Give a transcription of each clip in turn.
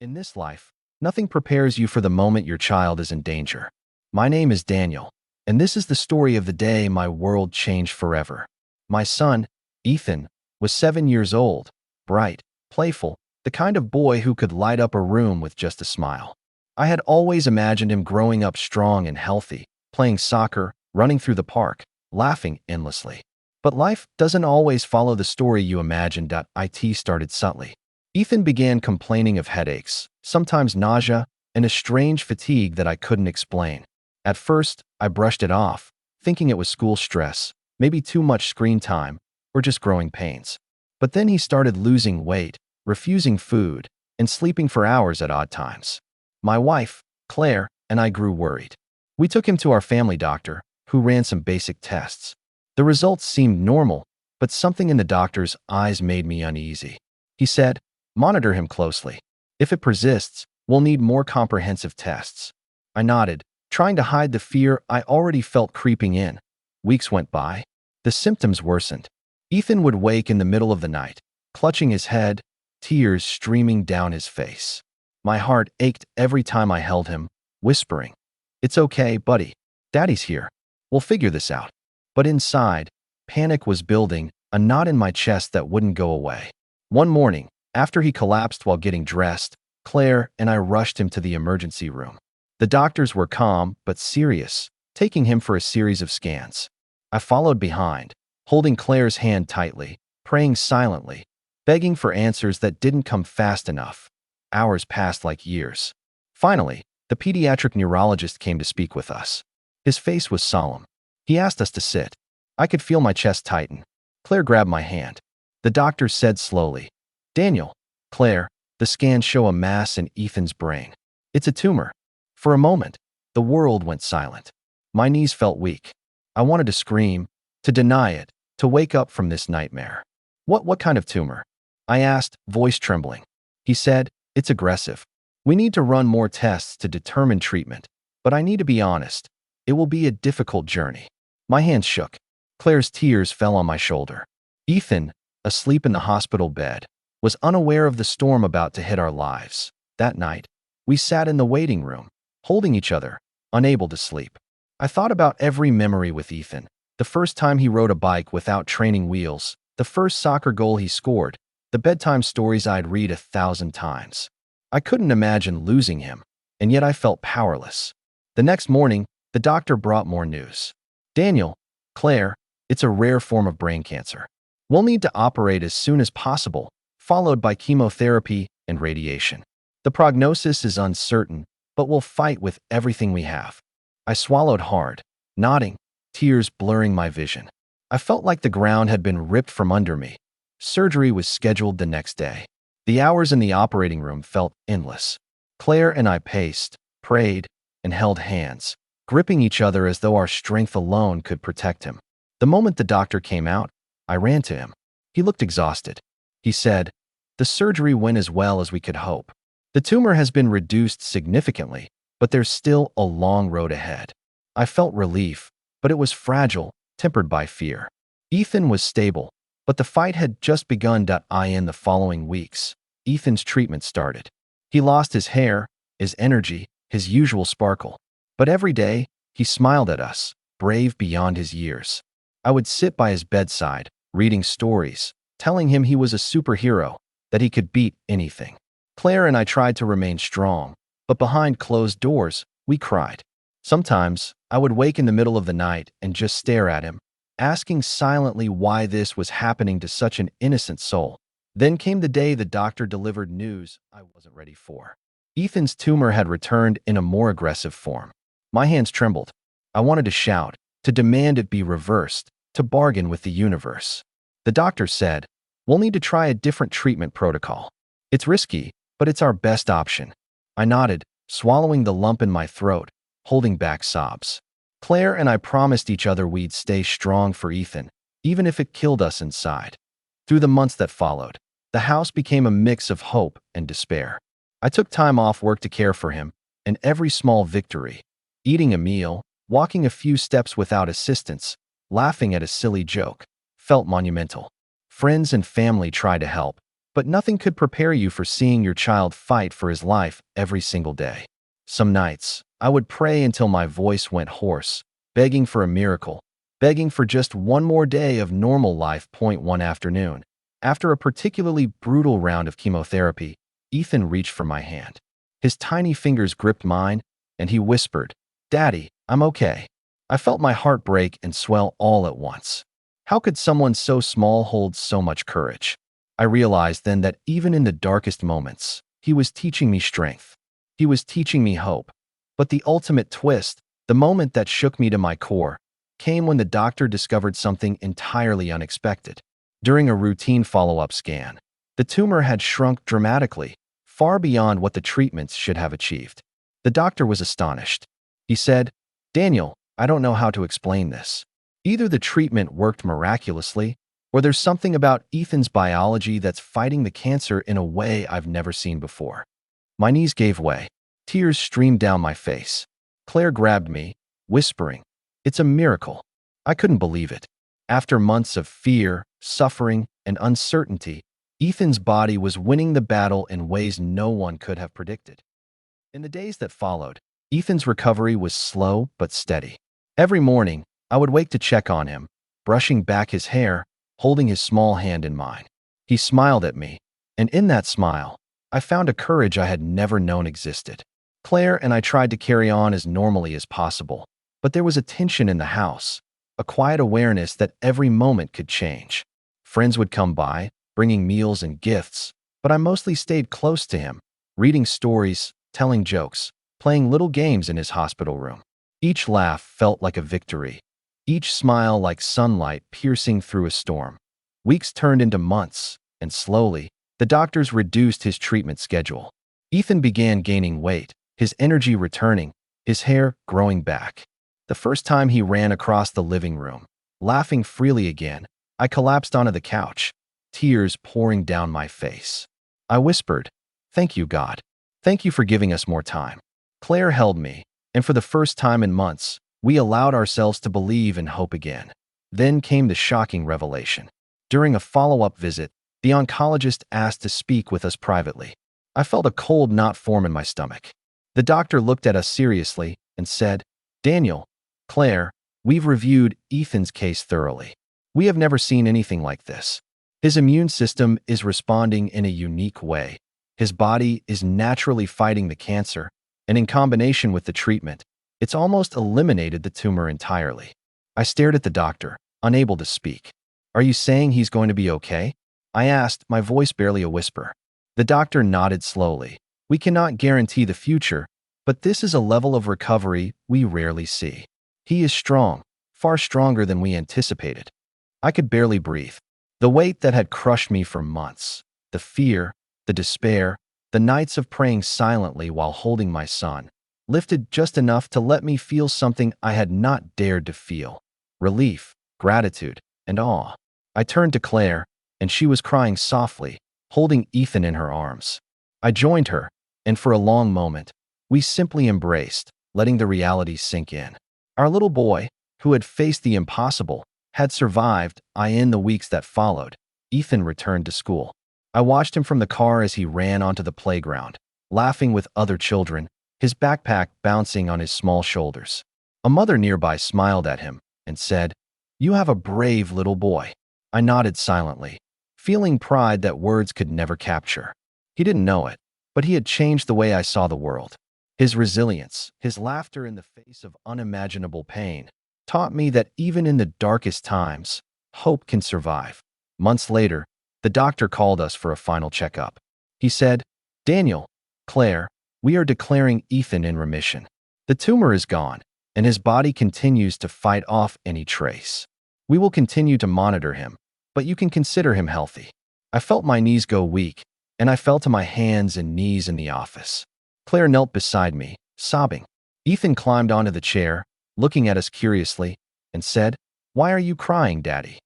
In this life, nothing prepares you for the moment your child is in danger. My name is Daniel, and this is the story of the day my world changed forever. My son, Ethan, was 7 years old, bright, playful, the kind of boy who could light up a room with just a smile. I had always imagined him growing up strong and healthy, playing soccer, running through the park, laughing endlessly. But life doesn't always follow the story you imagined. It started subtly. Ethan began complaining of headaches, sometimes nausea, and a strange fatigue that I couldn't explain. At first, I brushed it off, thinking it was school stress, maybe too much screen time, or just growing pains. But then he started losing weight, refusing food, and sleeping for hours at odd times. My wife, Claire, and I grew worried. We took him to our family doctor, who ran some basic tests. The results seemed normal, but something in the doctor's eyes made me uneasy. He said, "Monitor him closely. If it persists, we'll need more comprehensive tests." I nodded, trying to hide the fear I already felt creeping in. Weeks went by. The symptoms worsened. Ethan would wake in the middle of the night, clutching his head, tears streaming down his face. My heart ached every time I held him, whispering, "It's okay, buddy. Daddy's here. We'll figure this out." But inside, panic was building, a knot in my chest that wouldn't go away. One morning, after he collapsed while getting dressed, Claire and I rushed him to the emergency room. The doctors were calm but serious, taking him for a series of scans. I followed behind, holding Claire's hand tightly, praying silently, begging for answers that didn't come fast enough. Hours passed like years. Finally, the pediatric neurologist came to speak with us. His face was solemn. He asked us to sit. I could feel my chest tighten. Claire grabbed my hand. The doctor said slowly, "Daniel, Claire, the scans show a mass in Ethan's brain. It's a tumor." For a moment, the world went silent. My knees felt weak. I wanted to scream, to deny it, to wake up from this nightmare. What kind of tumor?" I asked, voice trembling. He said, "It's aggressive. We need to run more tests to determine treatment, but I need to be honest. It will be a difficult journey." My hands shook. Claire's tears fell on my shoulder. Ethan, asleep in the hospital bed, was unaware of the storm about to hit our lives. That night, we sat in the waiting room, holding each other, unable to sleep. I thought about every memory with Ethan. The first time he rode a bike without training wheels, the first soccer goal he scored, the bedtime stories I'd read 1,000 times. I couldn't imagine losing him, and yet I felt powerless. The next morning, the doctor brought more news. "Daniel, Claire, it's a rare form of brain cancer. We'll need to operate as soon as possible, followed by chemotherapy and radiation. The prognosis is uncertain, but we'll fight with everything we have." I swallowed hard, nodding, tears blurring my vision. I felt like the ground had been ripped from under me. Surgery was scheduled the next day. The hours in the operating room felt endless. Claire and I paced, prayed, and held hands, gripping each other as though our strength alone could protect him. The moment the doctor came out, I ran to him. He looked exhausted. He said, "The surgery went as well as we could hope. The tumor has been reduced significantly, but there's still a long road ahead." I felt relief, but it was fragile, tempered by fear. Ethan was stable, but the fight had just begun. In the following weeks, Ethan's treatment started. He lost his hair, his energy, his usual sparkle. But every day, he smiled at us, brave beyond his years. I would sit by his bedside, reading stories, telling him he was a superhero, that he could beat anything. Claire and I tried to remain strong, but behind closed doors, we cried. Sometimes, I would wake in the middle of the night and just stare at him, asking silently why this was happening to such an innocent soul. Then came the day the doctor delivered news I wasn't ready for. Ethan's tumor had returned in a more aggressive form. My hands trembled. I wanted to shout, to demand it be reversed, to bargain with the universe. The doctor said, "We'll need to try a different treatment protocol. It's risky, but it's our best option." I nodded, swallowing the lump in my throat, holding back sobs. Claire and I promised each other we'd stay strong for Ethan, even if it killed us inside. Through the months that followed, the house became a mix of hope and despair. I took time off work to care for him, and every small victory, eating a meal, walking a few steps without assistance, laughing at a silly joke, felt monumental. Friends and family tried to help, but nothing could prepare you for seeing your child fight for his life every single day. Some nights, I would pray until my voice went hoarse, begging for a miracle, begging for just one more day of normal life. One afternoon, after a particularly brutal round of chemotherapy, Ethan reached for my hand. His tiny fingers gripped mine, and he whispered, "Daddy, I'm okay." I felt my heart break and swell all at once. How could someone so small hold so much courage? I realized then that even in the darkest moments, he was teaching me strength. He was teaching me hope. But the ultimate twist, the moment that shook me to my core, came when the doctor discovered something entirely unexpected. During a routine follow-up scan, the tumor had shrunk dramatically, far beyond what the treatments should have achieved. The doctor was astonished. He said, "Daniel, I don't know how to explain this. Either the treatment worked miraculously, or there's something about Ethan's biology that's fighting the cancer in a way I've never seen before." My knees gave way. Tears streamed down my face. Claire grabbed me, whispering, "It's a miracle." I couldn't believe it. After months of fear, suffering, and uncertainty, Ethan's body was winning the battle in ways no one could have predicted. In the days that followed, Ethan's recovery was slow but steady. Every morning, I would wake to check on him, brushing back his hair, holding his small hand in mine. He smiled at me, and in that smile, I found a courage I had never known existed. Claire and I tried to carry on as normally as possible, but there was a tension in the house, a quiet awareness that every moment could change. Friends would come by, bringing meals and gifts, but I mostly stayed close to him, reading stories, telling jokes, playing little games in his hospital room. Each laugh felt like a victory, each smile like sunlight piercing through a storm. Weeks turned into months, and slowly, the doctors reduced his treatment schedule. Ethan began gaining weight, his energy returning, his hair growing back. The first time he ran across the living room, laughing freely again, I collapsed onto the couch, tears pouring down my face. I whispered, "Thank you, God. Thank you for giving us more time." Claire held me, and for the first time in months, we allowed ourselves to believe and hope again. Then came the shocking revelation. During a follow-up visit, the oncologist asked to speak with us privately. I felt a cold knot form in my stomach. The doctor looked at us seriously and said, "Daniel, Claire, we've reviewed Ethan's case thoroughly. We have never seen anything like this. His immune system is responding in a unique way. His body is naturally fighting the cancer, and in combination with the treatment, it's almost eliminated the tumor entirely." I stared at the doctor, unable to speak. "Are you saying he's going to be okay?" I asked, my voice barely a whisper. The doctor nodded slowly. "We cannot guarantee the future, but this is a level of recovery we rarely see. He is strong, far stronger than we anticipated." I could barely breathe. The weight that had crushed me for months, the fear, the despair, the nights of praying silently while holding my son, lifted just enough to let me feel something I had not dared to feel: relief, gratitude, and awe. I turned to Claire, and she was crying softly, holding Ethan in her arms. I joined her, and for a long moment, we simply embraced, letting the reality sink in. Our little boy, who had faced the impossible, had survived. In the weeks that followed, Ethan returned to school. I watched him from the car as he ran onto the playground, laughing with other children, his backpack bouncing on his small shoulders. A mother nearby smiled at him and said, "You have a brave little boy." I nodded silently, feeling pride that words could never capture. He didn't know it, but he had changed the way I saw the world. His resilience, his laughter in the face of unimaginable pain, taught me that even in the darkest times, hope can survive. Months later, the doctor called us for a final checkup. He said, "Daniel, Claire, we are declaring Ethan in remission. The tumor is gone, and his body continues to fight off any trace. We will continue to monitor him, but you can consider him healthy." I felt my knees go weak, and I fell to my hands and knees in the office. Claire knelt beside me, sobbing. Ethan climbed onto the chair, looking at us curiously, and said, "Why are you crying, Daddy?"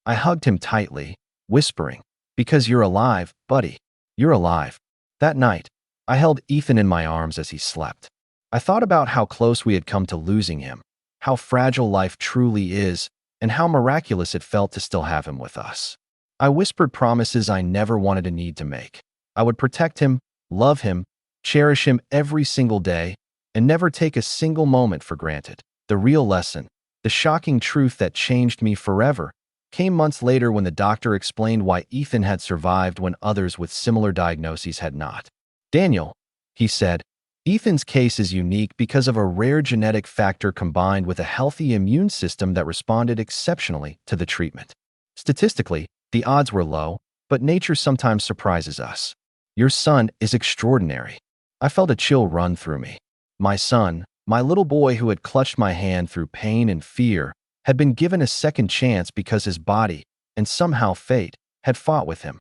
I hugged him tightly, whispering, "Because you're alive, buddy. You're alive." That night, I held Ethan in my arms as he slept. I thought about how close we had come to losing him, how fragile life truly is, and how miraculous it felt to still have him with us. I whispered promises I never wanted to need to make. I would protect him, love him, cherish him every single day, and never take a single moment for granted. The real lesson, the shocking truth that changed me forever, came months later when the doctor explained why Ethan had survived when others with similar diagnoses had not. Daniel, he said, Ethan's case is unique because of a rare genetic factor combined with a healthy immune system that responded exceptionally to the treatment. Statistically, the odds were low, but nature sometimes surprises us. Your son is extraordinary. I felt a chill run through me. My son, my little boy who had clutched my hand through pain and fear, had been given a second chance because his body, and somehow fate, had fought with him.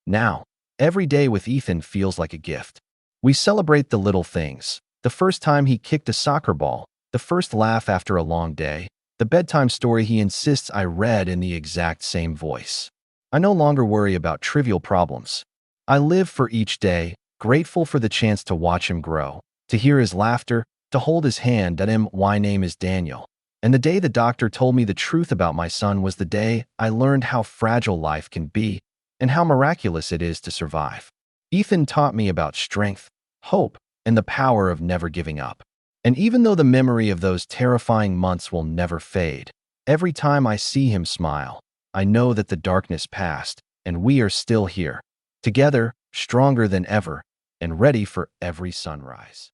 Now, every day with Ethan feels like a gift. We celebrate the little things. The first time he kicked a soccer ball, the first laugh after a long day, the bedtime story he insists I read in the exact same voice. I no longer worry about trivial problems. I live for each day, grateful for the chance to watch him grow, to hear his laughter, to hold his hand. My name is Daniel. And the day the doctor told me the truth about my son was the day I learned how fragile life can be and how miraculous it is to survive. Ethan taught me about strength, hope, and the power of never giving up. And even though the memory of those terrifying months will never fade, every time I see him smile, I know that the darkness passed and we are still here, together, stronger than ever, and ready for every sunrise.